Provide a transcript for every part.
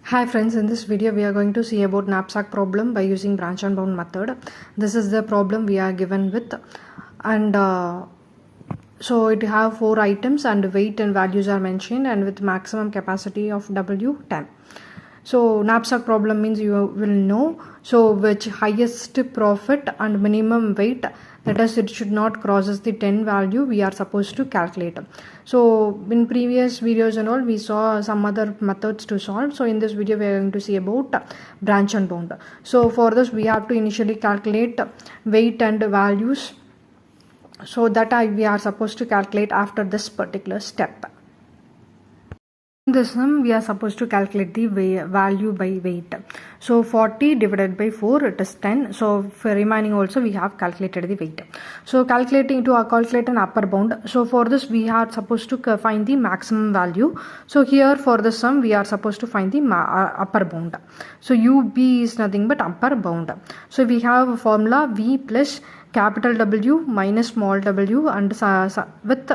Hi friends, in this video we are going to see about knapsack problem by using branch and bound method. This is the problem we are given with, and so it have 4 items and weight and values are mentioned, and with maximum capacity of W 10. So knapsack problem means you will know which highest profit and minimum weight, that is it should not crosses the 10 value we are supposed to calculate. So in previous videos and all we saw some other methods to solve. So in this video we are going to see about branch and bound. So for this we have to initially calculate weight and values, so that we are supposed to calculate after this particular step. In this sum, we are supposed to calculate the value by weight. So 40 divided by 4, it is 10. So for remaining also we have calculated the weight. So calculate an upper bound. So for this we are supposed to find the maximum value. So here for the sum we are supposed to find the upper bound. So UB is nothing but upper bound. So we have a formula V plus capital W minus small w, and with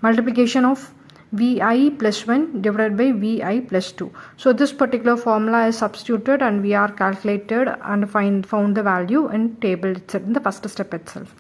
multiplication of Vi plus 1 divided by Vi plus 2. So this particular formula is substituted and we are calculated and found the value in table itself, in the first step itself.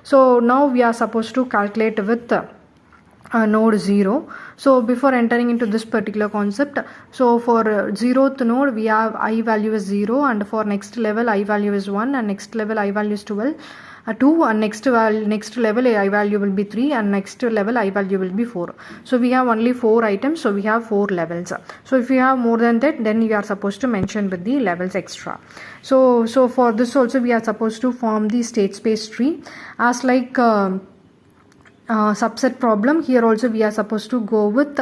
So now we are supposed to calculate with node 0. So before entering into this particular concept, so for 0th node we have I value is 0, and for next level I value is 1, and next level I value is 2, and next level I value will be 3, and next level I value will be 4. So we have only 4 items, so we have 4 levels. So if you have more than that, then you are supposed to mention with the levels extra. So for this also we are supposed to form the state space tree as like subset problem. Here also we are supposed to go with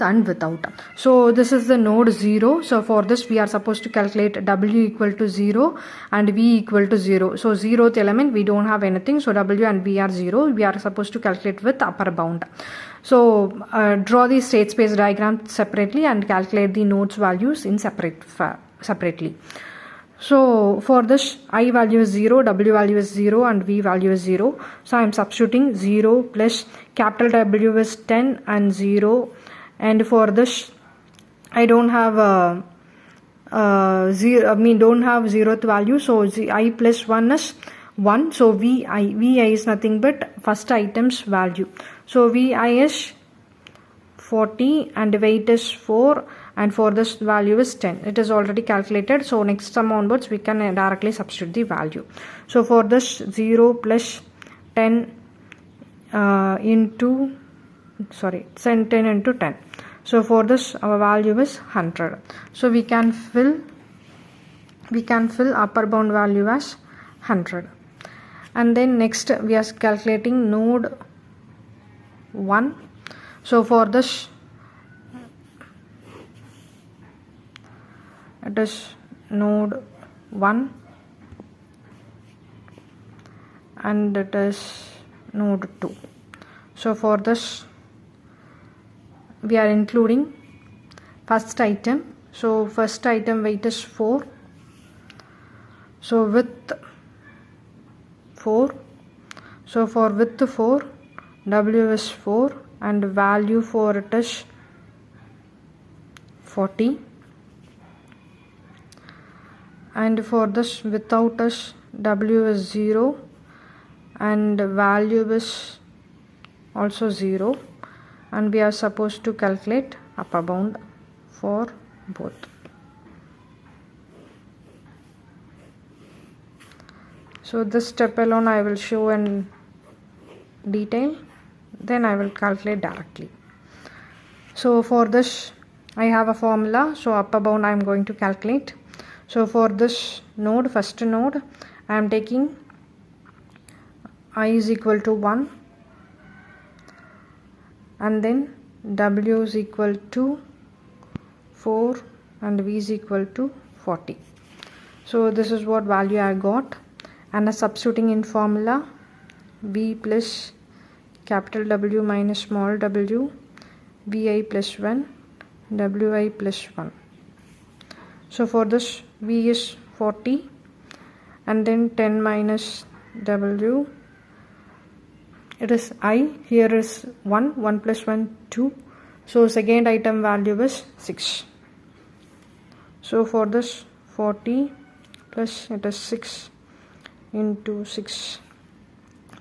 and without. So this is the node 0. So for this we are supposed to calculate W equal to 0 and V equal to 0. So 0th element we don't have anything, so W and V are 0. We are supposed to calculate with upper bound. So draw the state space diagram separately and calculate the nodes values in separately. So for this I value is 0, W value is 0, and V value is 0. So I am substituting 0 plus capital W is 10 and 0, and for this I don't have don't have 0th value, so I plus 1 is 1. So Vi is nothing but first item's value. So Vi is 40 and weight is 4, and for this value is 10. It is already calculated, so next sum onwards we can directly substitute the value. So for this 0 plus 10 into 10 into 10. So for this our value is 100. So we can fill upper bound value as 100. And then next we are calculating node 1. So for this it is node 1 and it is node 2. So for this we are including first item. So first item weight is 4. So width 4. So for width 4, W is 4, and value for it is 40. And for this without is W is 0 and value is also 0, and we are supposed to calculate upper bound for both. So this step alone I will show in detail, then I will calculate directly. So for this I have a formula, so upper bound I am going to calculate. So for this node, first node, I am taking I is equal to 1, and then W is equal to 4 and V is equal to 40. So this is what value I got, and substituting in formula V plus capital W minus small w, Vi plus 1, Wi plus 1. So for this V is 40, and then 10 minus W, it is I, here is 1 plus 1 2. So second item value is 6. So for this 40 plus it is 6 into 6,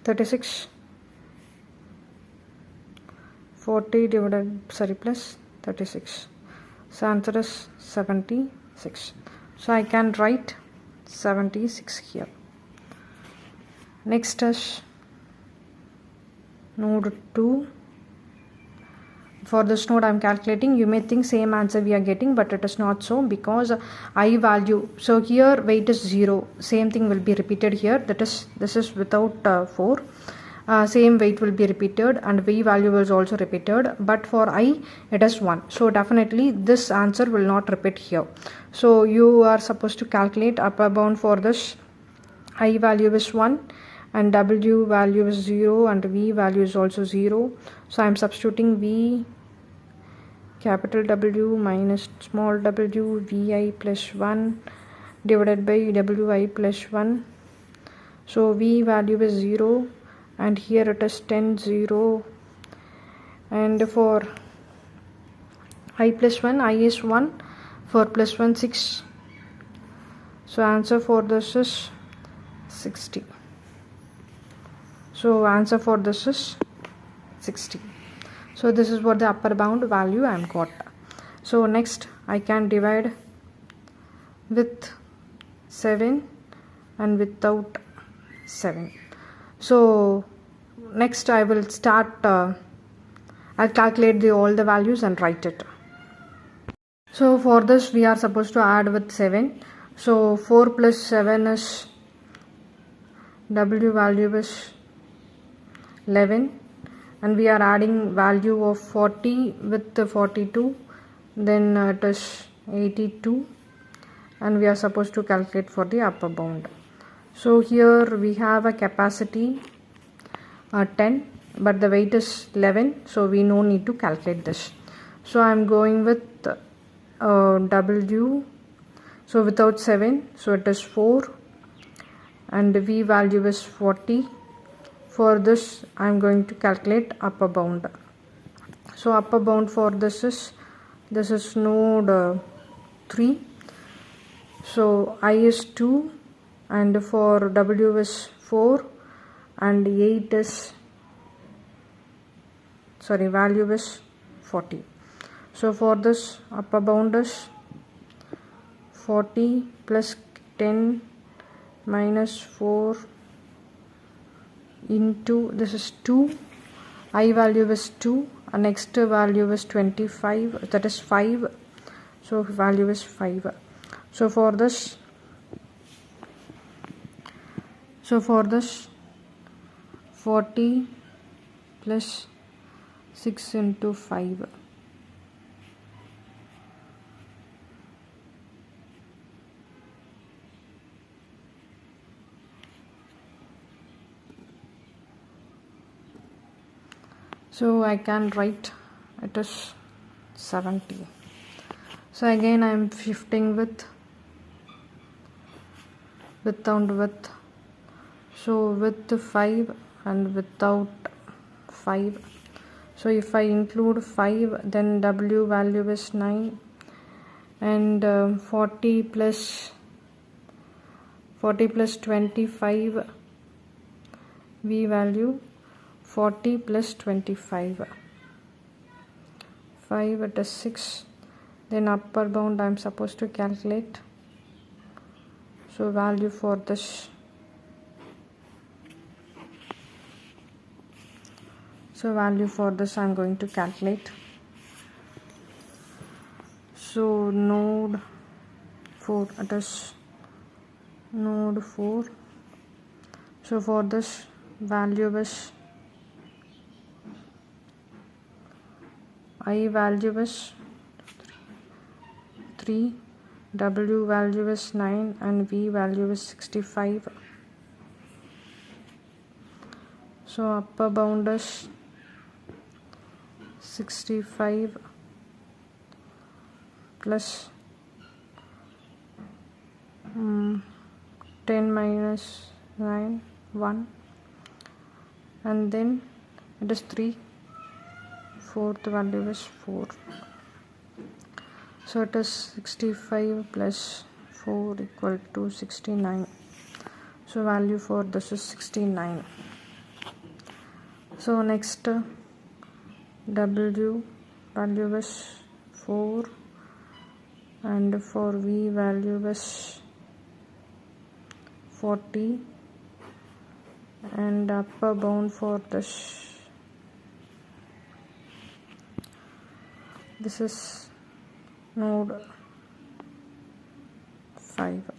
36, 40 divided plus 36, so answer is 76. So I can write 76 here. Next is node 2. For this node I am calculating. You may think same answer we are getting, but it is not so, because I value, so here weight is 0, same thing will be repeated here, that is this is without 4, same weight will be repeated, and v value is also repeated, but for I it is 1, so definitely this answer will not repeat here. So you are supposed to calculate upper bound for this. I value is 1 and w value is 0 and v value is also 0, so I am substituting v capital W minus small w vi plus 1 divided by wi plus 1. So v value is 0 and here it is 10 0, and for I plus 1, I is 1, for plus 1 6, so answer for this is 60. So answer for this is 60. So this is what the upper bound value I am got. So next I can divide with 7 and without 7. So next I will start, I'll calculate all the values and write it. So for this we are supposed to add with 7. So 4 plus 7 is, w value is 11, and we are adding value of 40 with the 42, then it is 82, and we are supposed to calculate for the upper bound. So here we have a capacity 10, but the weight is 11, so we no need to calculate this. So I am going with w, so without 7, so it is 4, and v value is 40. For this I am going to calculate upper bound. So upper bound for this is node 3, so I is 2, and for w is 4, and 8 is, sorry, value is 40. So for this upper bound is 40 plus 10 minus 4 into, this is 2, I value is 2, and next value is 25, that is 5, so value is 5. So for this 40 plus 6 into 5, so I can write it is 70. So again I am shifting with and with, so with 5 and without 5. So if I include 5, then w value is 9, and 40 plus 25, v value 40 plus 25, 5, it is 6. Then upper bound I am supposed to calculate. So value for this, I am going to calculate. So node 4, it is node 4. So for this value is, I value is 3, w value is 9, and v value is 65. So upper bound is 65 plus 10 minus 9, 1, and then it is 3, fourth value is 4. So it is 65 plus 4 equal to 69. So value for this is 69. So next W value is 4 and for V value is 40 and upper bound for this is node 5.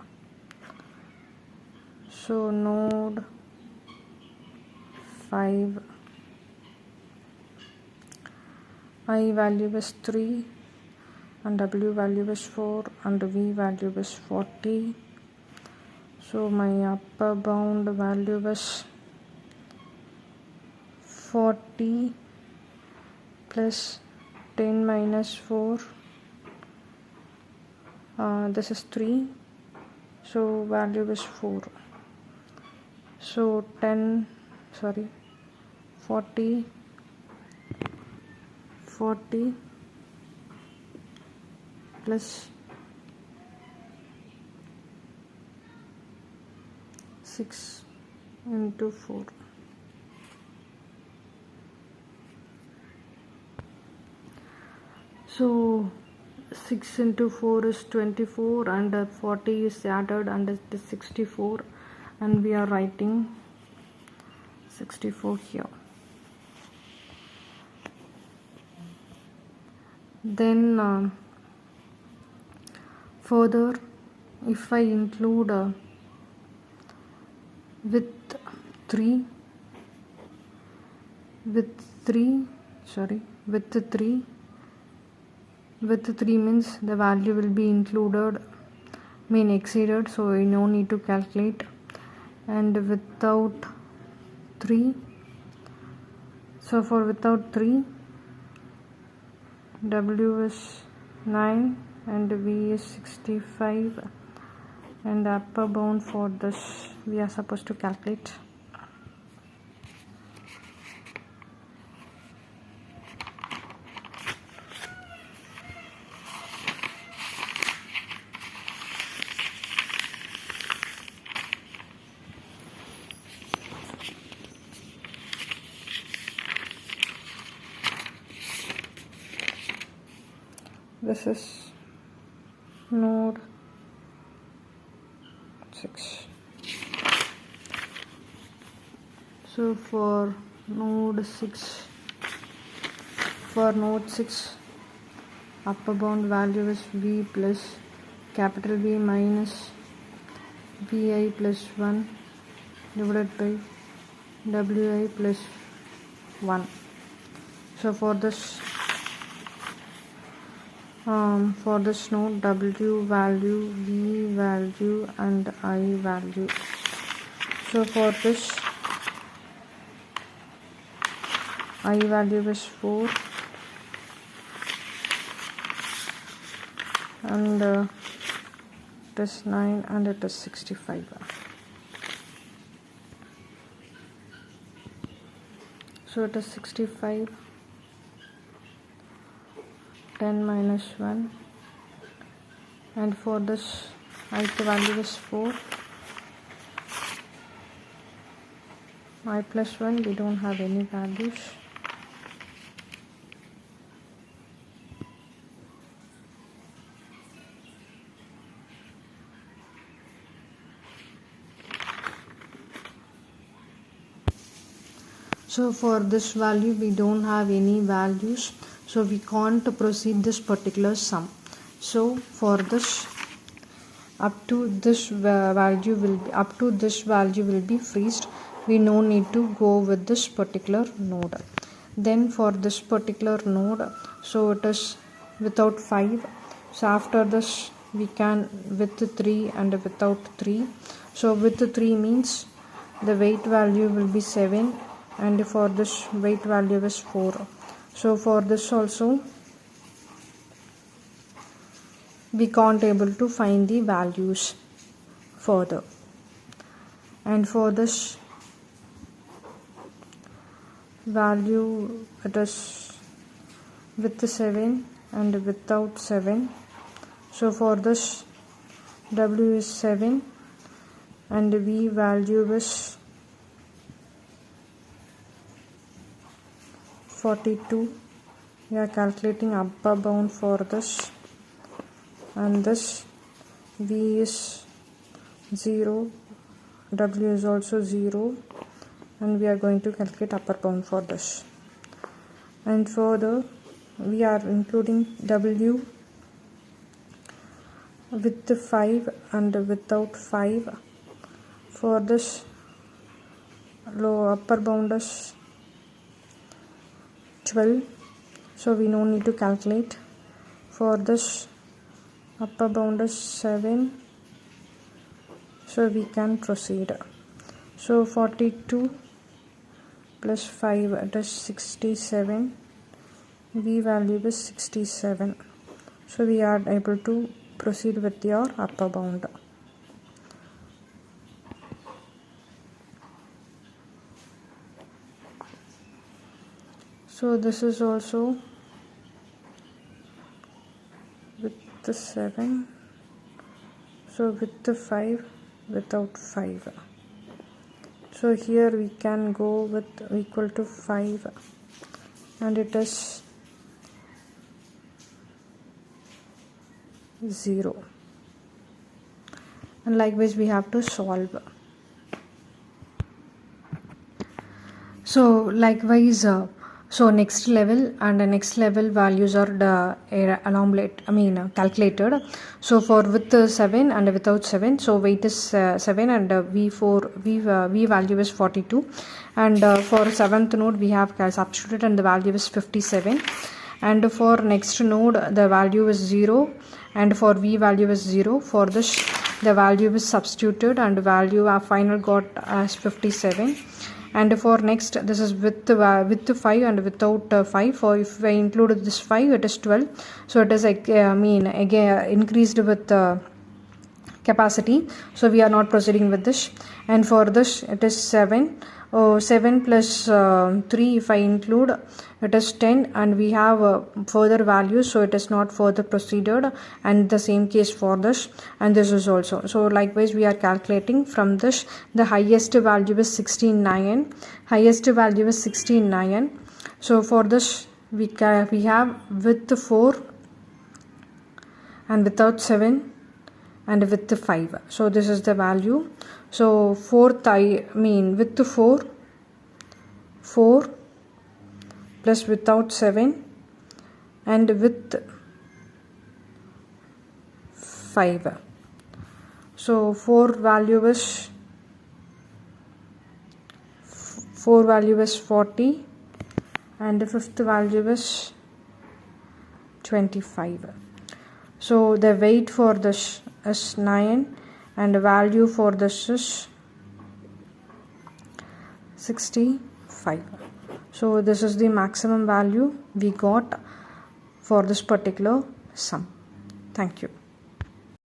So node 5 I value is 3 and W value is 4 and V value is 40. So my upper bound value is 40 plus 10 minus 4. This is 3. So value is 4. So 40 plus 6 into 4. So 6 into 4 is 24 and 40 is added and it is 64 and we are writing 64 here. Then further if I include with 3 means the value will be exceeded, so we no need to calculate. And without 3, so for without 3 W is 9 and V is 65 and upper bound for this we are supposed to calculate. This is node 6. So for node 6 upper bound value is V plus capital V minus Vi plus 1 divided by Wi plus 1. So for this node W value, V value and I value. So for this I value is 4 and it is 9 and it is 65. So it is 65, 10 minus 1 and for this I value is 4, I plus 1 we don't have any values. So for this value we don't have any values, so we can't proceed this particular sum. So for this up to this value will be freezed. We no need to go with this particular node. Then for this particular node, so it is without 5. So after this we can with 3 and without 3. So with 3 means the weight value will be 7 and for this weight value is 4. So for this also we can't able to find the values further. And for this value it is with 7 and without 7. So for this W is 7 and V value is 42. We are calculating upper bound for this, and this V is 0, W is also 0, and we are going to calculate upper bound for this. And for the we are including W with the 5 and without 5. For this low upper bound is 12, so we no need to calculate. For this upper bound is 7, so we can proceed. So 42 plus 5, it is 67. V value is 67, so we are able to proceed with your upper bound. So this is also with the 7, so with the 5, without 5. So here we can go with equal to 5, and it is 0. And likewise we have to solve. So likewise so next level and the next level values are calculated. So for with 7 and without 7, so weight is 7 and V value is 42, and for 7th node we have substituted and the value is 57, and for next node the value is 0 and for V value is 0. For this the value is substituted and value our final got as 57. And for next, this is with the 5 and without 5. For if I included this 5, it is 12. So it is again increased with capacity. So we are not proceeding with this. And for this, it is 7. 7 plus 3, if I include, it is 10, and we have further values, so it is not further proceeded, and the same case for this, and this is also. So likewise we are calculating from this, the highest value is 16.9, highest value is 16.9. So for this we have with 4 and without 7 and with the 5. So this is the value. So with the 4 plus without 7 and with 5. So 4 value is 40 and the 5th value is 25. So the weight for this is 9 and the value for this is 65. So this is the maximum value we got for this particular sum. Thank you.